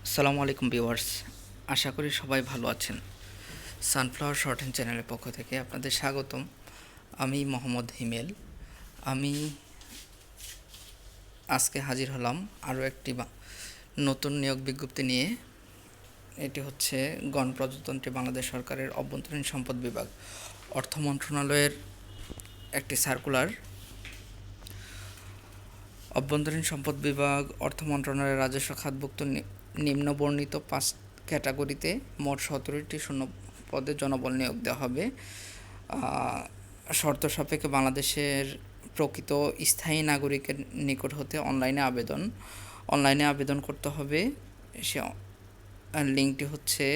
আসসালামু আলাইকুম ভিউয়ার্স, আশা করি সবাই ভালো আছেন। সানফ্লাওয়ার শর্ট হ্যান্ড চ্যানেলের পক্ষ থেকে আপনাদের স্বাগতম। আমি মোহাম্মদ হিমেল। আমি আজকে হাজির হলাম আরও একটি নতুন নিয়োগ বিজ্ঞপ্তি নিয়ে। এটি হচ্ছে গণপ্রজাতন্ত্রী বাংলাদেশ সরকারের অভ্যন্তরীণ সম্পদ বিভাগ, অর্থ মন্ত্রণালয়ের একটি সার্কুলার। অভ্যন্তরীণ সম্পদ বিভাগ, অর্থ মন্ত্রণালয়ের রাজস্ব খাতভুক্ত নিম্নবর্ণিত 5 ক্যাটাগরিতে মোট 17টি শূন্য পদে জনবল নিয়োগ দেওয়া হবে। শর্ত সাপেক্ষে বাংলাদেশের প্রকৃত স্থায়ী নাগরিকের নিকট হতে অনলাইনে আবেদন করতে হবে। সে লিঙ্কটি হচ্ছে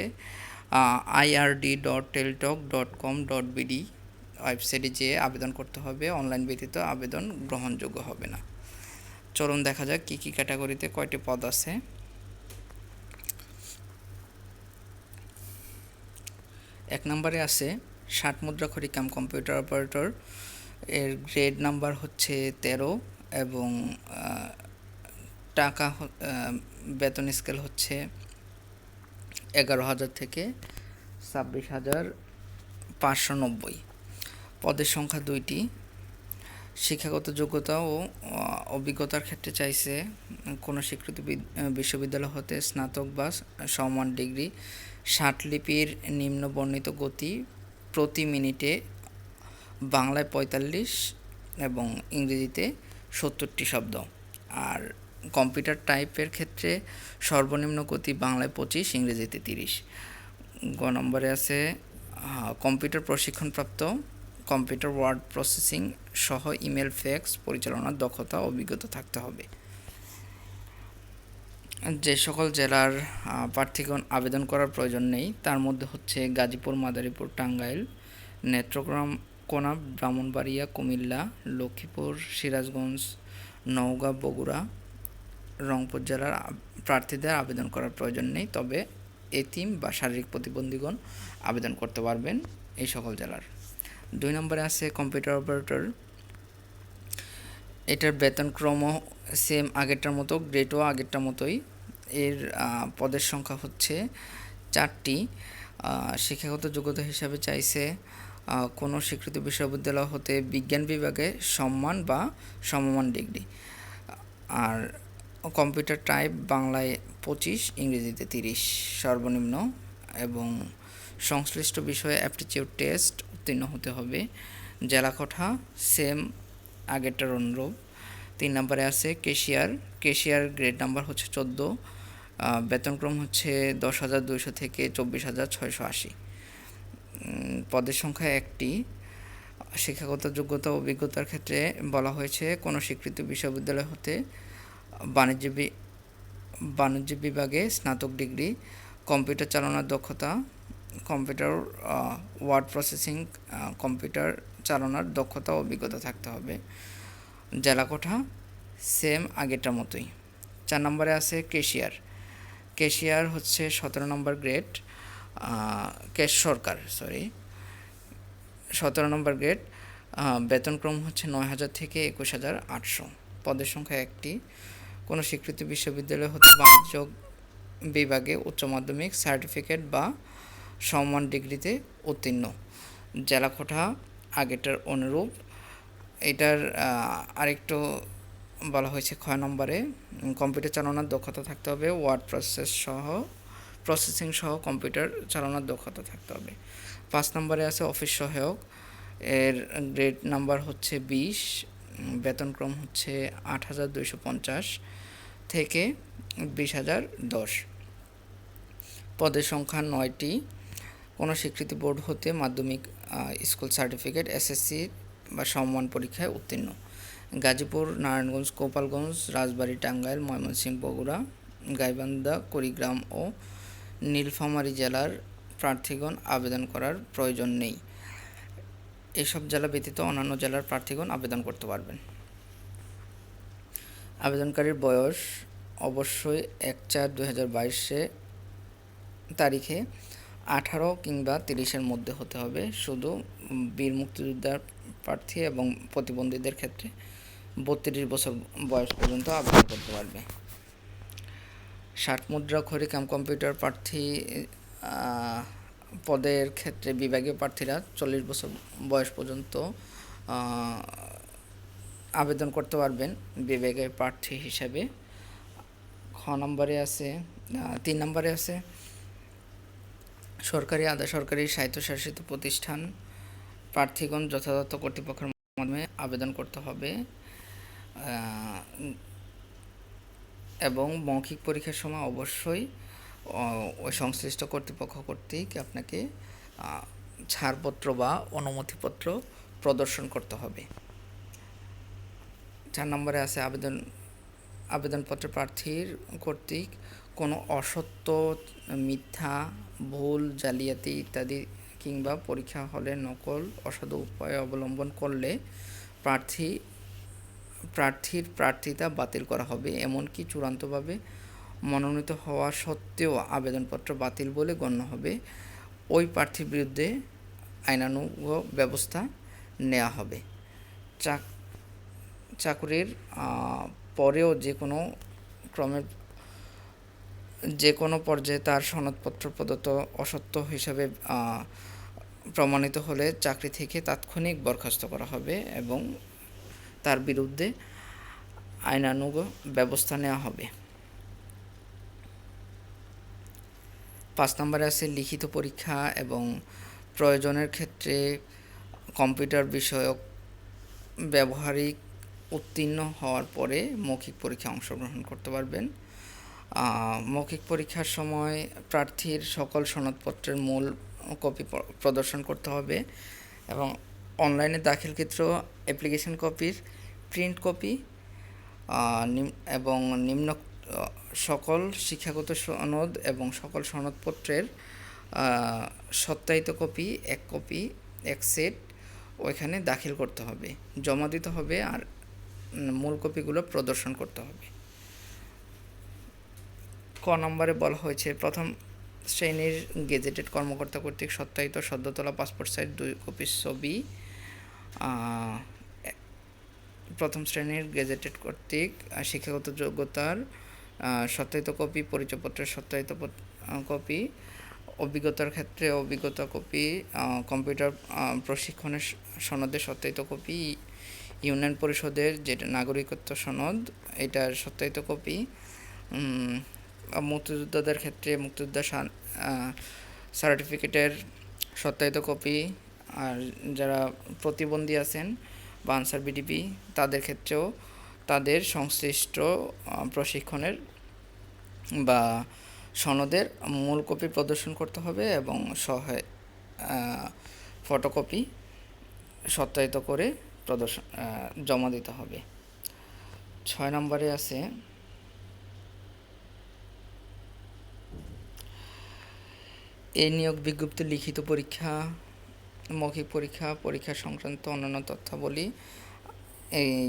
ird.teltok.com.bd ওয়েবসাইটে যেয়ে আবেদন করতে হবে। অনলাইন ব্যতীত আবেদন গ্রহণযোগ্য হবে না। চলুন দেখা যাক কী কী ক্যাটাগরিতে কয়টি পদ আছে। এক নম্বরে আছে 60 মুদ্রাক্ষরী কাম কম্পিউটার অপারেটর। এর গ্রেড নাম্বার হচ্ছে 13 এবং টাকা বেতন স্কেল হচ্ছে 11,000 থেকে 26,590। পদের সংখ্যা 2টি। শিক্ষাগত যোগ্যতা ও অভিজ্ঞতার ক্ষেত্রে চাইছে কোনো স্বীকৃত বিশ্ববিদ্যালয় হতে স্নাতক বা সমমান ডিগ্রি, 60 লিপির নিম্ন বর্ণিত গতি প্রতি মিনিটে বাংলায় 45 এবং ইংরেজিতে 70টি শব্দ। আর কম্পিউটার টাইপের ক্ষেত্রে সর্বনিম্ন গতি বাংলায় 25, ইংরেজিতে 30। গ নম্বরে আছে কম্পিউটার প্রশিক্ষণপ্রাপ্ত, কম্পিউটার ওয়ার্ড প্রসেসিং সহ ইমেল ফ্যাক্স পরিচালনার দক্ষতা অভিজ্ঞতা থাকতে হবে। যে সকল জেলার প্রার্থীগণ আবেদন করার প্রয়োজন নেই তার মধ্যে হচ্ছে গাজীপুর, মাদারীপুর, টাঙ্গাইল, নেত্রকোনা, ব্রাহ্মণবাড়িয়া, কুমিল্লা, লক্ষ্মীপুর, সিরাজগঞ্জ, নওগাঁ, বগুড়া, রংপুর জেলার প্রার্থীদের আবেদন করার প্রয়োজন নেই, তবে এতিম বা শারীরিক প্রতিবন্ধীগণ আবেদন করতে পারবেন এই সকল জেলার। 2 নম্বরে আছে কম্পিউটার অপারেটর। এটার বেতনক্রম সেম আগেরটার মতো, গ্রেডও আগেরটার মতোই। এর পদের সংখ্যা হচ্ছে 4টি। শিক্ষাগত যোগ্যতা হিসাবে চাইছে কোনো স্বীকৃত বিশ্ববিদ্যালয় হতে বিজ্ঞান বিভাগে সম্মান বা সমমান ডিগ্রি। আর কম্পিউটার টাইপ বাংলায় 25, ইংরেজিতে 30 সর্বনিম্ন, এবং সংশ্লিষ্ট বিষয়ে অ্যাপটিটিউড টেস্ট উত্তীর্ণ হতে হবে। জেলা কোঠা সেম আগেরটার অনুরূপ। 3 নম্বরে আছে কেশিয়ার গ্রেড নাম্বার হচ্ছে 14, বেতনক্রম হচ্ছে 10,200 থেকে 24,680। পদের সংখ্যা 1টি। শিক্ষাগত যোগ্যতা ও অভিজ্ঞতার ক্ষেত্রে বলা হয়েছে কোনো স্বীকৃত বিশ্ববিদ্যালয় হতে বাণিজ্য বিভাগে স্নাতক ডিগ্রি, কম্পিউটার চালানোর দক্ষতা, কম্পিউটার ওয়ার্ড প্রসেসিং, কম্পিউটার চালানোর দক্ষতা ও অভিজ্ঞতা থাকতে হবে। জেলা কোঠা সেম আগেরটার মতোই। 4 নম্বরে আছে কেশিয়ার হচ্ছে 17 নম্বর গ্রেড, 17 নম্বর গ্রেড, বেতনক্রম হচ্ছে 9,000 থেকে 21,800। পদের সংখ্যা 1টি। কোনো স্বীকৃত বিশ্ববিদ্যালয় হতে বাণিজ্য বিভাগে উচ্চ মাধ্যমিক সার্টিফিকেট বা সমমান ডিগ্রিতে উত্তীর্ণ। জেলা কোঠা আগেরটার অনুরূপ। এটার আরেকটু বলা হয়েছে 6 নম্বরে কম্পিউটার চালানোর দক্ষতা থাকতে হবে, ওয়ার্ড প্রসেসিং সহ কম্পিউটার চালানোর দক্ষতা থাকতে হবে। 5 নম্বরে আছে অফিস সহায়ক। এর গ্রেড নাম্বার হচ্ছে 20, বেতনক্রম হচ্ছে 8,250 থেকে 20,010। পদের সংখ্যা 9টি। কোনো স্বীকৃতি বোর্ড হতে মাধ্যমিক স্কুল সার্টিফিকেট, এসএসসি বা সমমান পরীক্ষায় উত্তীর্ণ। গাজীপুর, নারায়ণগঞ্জ, গোপালগঞ্জ, রাজবাড়ী, টাঙ্গাইল, ময়মনসিংহ, বগুড়া, গাইবান্ধা, কুড়িগ্রাম ও নীলফামারী জেলার প্রার্থীগণ আবেদন করার প্রয়োজন নেই। এসব জেলা ব্যতীত অন্যান্য জেলার প্রার্থীগণ আবেদন করতে পারবেন। আবেদনকারীর বয়স অবশ্যই 1/4/2022 তারিখে 18 কিংবা 30-এর মধ্যে হতে হবে। শুধু বীর মুক্তিযোদ্ধার প্রার্থী এবং প্রতিবন্ধীদের ক্ষেত্রে 32 বছর বয়স পর্যন্ত আবেদন করতে পারবে। ষাট মুদ্রাক্ষরিক কাম কম্পিউটার প্রার্থী পদের ক্ষেত্রে বিভাগীয় প্রার্থীরা 40 বছর বয়স পর্যন্ত আবেদন করতে পারবেন বিভাগের প্রার্থী হিসাবে। খ নম্বরে আছে 3 নম্বরে আছে সরকারি আধা সরকারি স্বায়ত্তশাসিত প্রতিষ্ঠান প্রার্থীগণ যথাযথ কর্তৃপক্ষের মাধ্যমে আবেদন করতে হবে এবং মৌখিক পরীক্ষার সময় অবশ্যই ওই সংশ্লিষ্ট কর্তৃপক্ষ কর্তৃক আপনাকে ছাড়পত্র বা অনুমতিপত্র প্রদর্শন করতে হবে। 4 নম্বরে আছে আবেদনপত্র প্রার্থীর কর্তৃক কোনো অসত্য, মিথ্যা, ভুল, জালিয়াতি ইত্যাদি কিংবা পরীক্ষা হলে নকল, অসাধু উপায় অবলম্বন করলে প্রার্থীর প্রার্থিতা বাতিল করা হবে। এমনকি চূড়ান্তভাবে মনোনীত হওয়া সত্ত্বেও আবেদনপত্র বাতিল বলে গণ্য হবে। ওই প্রার্থীর বিরুদ্ধে আইনানুগ ব্যবস্থা নেওয়া হবে। চাকরির পরেও যে কোনো পর্যায়ে তার সনদপত্র প্রদত্ত অসত্য হিসাবে প্রমাণিত হলে চাকরি থেকে তাৎক্ষণিক বরখাস্ত করা হবে এবং তার বিরুদ্ধে আইনানুগ ব্যবস্থা নেওয়া হবে। 5 নম্বরে আছে লিখিত পরীক্ষা এবং প্রয়োজনের ক্ষেত্রে কম্পিউটার বিষয়ক ব্যবহারিক উত্তীর্ণ হওয়ার পরে মৌখিক পরীক্ষায় অংশগ্রহণ করতে পারবেন। মৌখিক পরীক্ষার সময় প্রার্থীর সকল সনদপত্রের মূল কপি প্রদর্শন করতে হবে এবং অনলাইনে দাখিলকৃত অ্যাপ্লিকেশন কপির প্রিন্ট কপি এবং নিম্ন সকল শিক্ষাগত সনদ এবং সকল সনদপত্রের সত্যায়িত কপি এক সেট ওইখানে দাখিল করতে হবে, জমা দিতে হবে আর মূল কপিগুলো প্রদর্শন করতে হবে। ক নম্বরে বলা হয়েছে প্রথম শ্রেণীর গেজেটেড কর্মকর্তা কর্তৃক সত্যায়িত সদ্য তোলা পাসপোর্ট সাইজ 2 কপি ছবি, প্রথম শ্রেণীর গেজেটেড কর্তৃক শিক্ষাগত যোগ্যতার সত্যায়িত কপি, পরিচয়পত্রের সত্যায়িত কপি, অভিজ্ঞতার ক্ষেত্রে অভিজ্ঞতা কপি, কম্পিউটার প্রশিক্ষণের সনদের সত্যায়িত কপি, ইউনিয়ন পরিষদের যেটা নাগরিকত্ব সনদ এটার সত্যায়িত কপি, মুক্তিযোদ্ধাদের ক্ষেত্রে মুক্তিযোদ্ধা সার্টিফিকেটের সত্যায়িত কপি, আর যারা প্রতিবন্ধী আছেন বা আনসার বিডিপি তাদের ক্ষেত্রেও তাদের সংশ্লিষ্ট প্রশিক্ষণের বা সনদের মূল কপি প্রদর্শন করতে হবে এবং ফটোকপি সত্যায়িত করে জমা দিতে হবে। 6 নম্বরে আছে এই নিয়োগ বিজ্ঞপ্তি লিখিত পরীক্ষা, মৌখিক পরীক্ষা সংক্রান্ত অন্যান্য তথ্যাবলী এই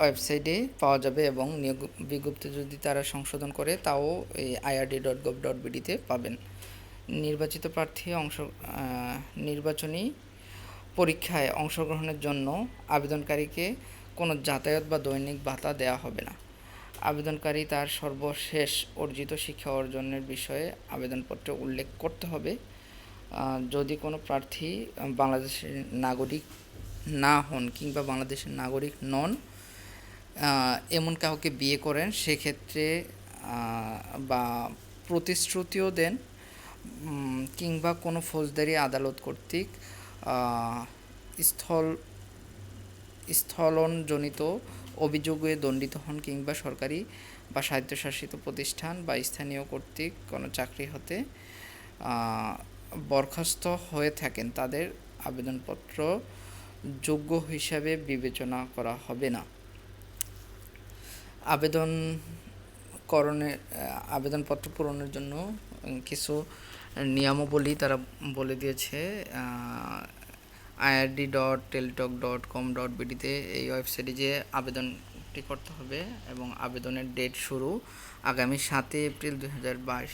ওয়েবসাইটে পাওয়া যাবে এবং নিয়োগ বিজ্ঞপ্তি যদি তারা সংশোধন করে তাও এই ird.gov.bd-তে পাবেন। নির্বাচিত প্রার্থী নির্বাচনী পরীক্ষায় অংশগ্রহণের জন্য আবেদনকারীকে কোনো যাতায়াত বা দৈনিক ভাতা দেওয়া হবে না। আবেদনকারী তার সর্বশেষ অর্জিত শিক্ষা অর্জনের বিষয়ে আবেদনপত্রে উল্লেখ করতে হবে। যদি কোনো প্রার্থী বাংলাদেশের নাগরিক না হন কিংবা বাংলাদেশের নাগরিক নন এমন কাউকে বিয়ে করেন সেক্ষেত্রে বা প্রতিশ্রুতিও দেন কিংবা কোনো ফৌজদারি আদালত কর্তৃক স্থলনজনিত অভিযোগে দণ্ডিত হন কিংবা সরকারি বা স্বায়ত্তশাসিত প্রতিষ্ঠান বা স্থানীয় কর্তৃক কোনো চাকরি হতে বরখাস্ত হয়ে থাকেন তাদের আবেদনপত্র যোগ্য হিসাবে বিবেচনা করা হবে না। আবেদনপত্র পূরণের জন্য কিছু নিয়মাবলী তারা বলে দিয়েছে। ird.teletalk.com.bd-তে এই ওয়েবসাইটে যে আবেদনটি করতে হবে এবং আবেদনের ডেট শুরু আগামী 7 এপ্রিল 2022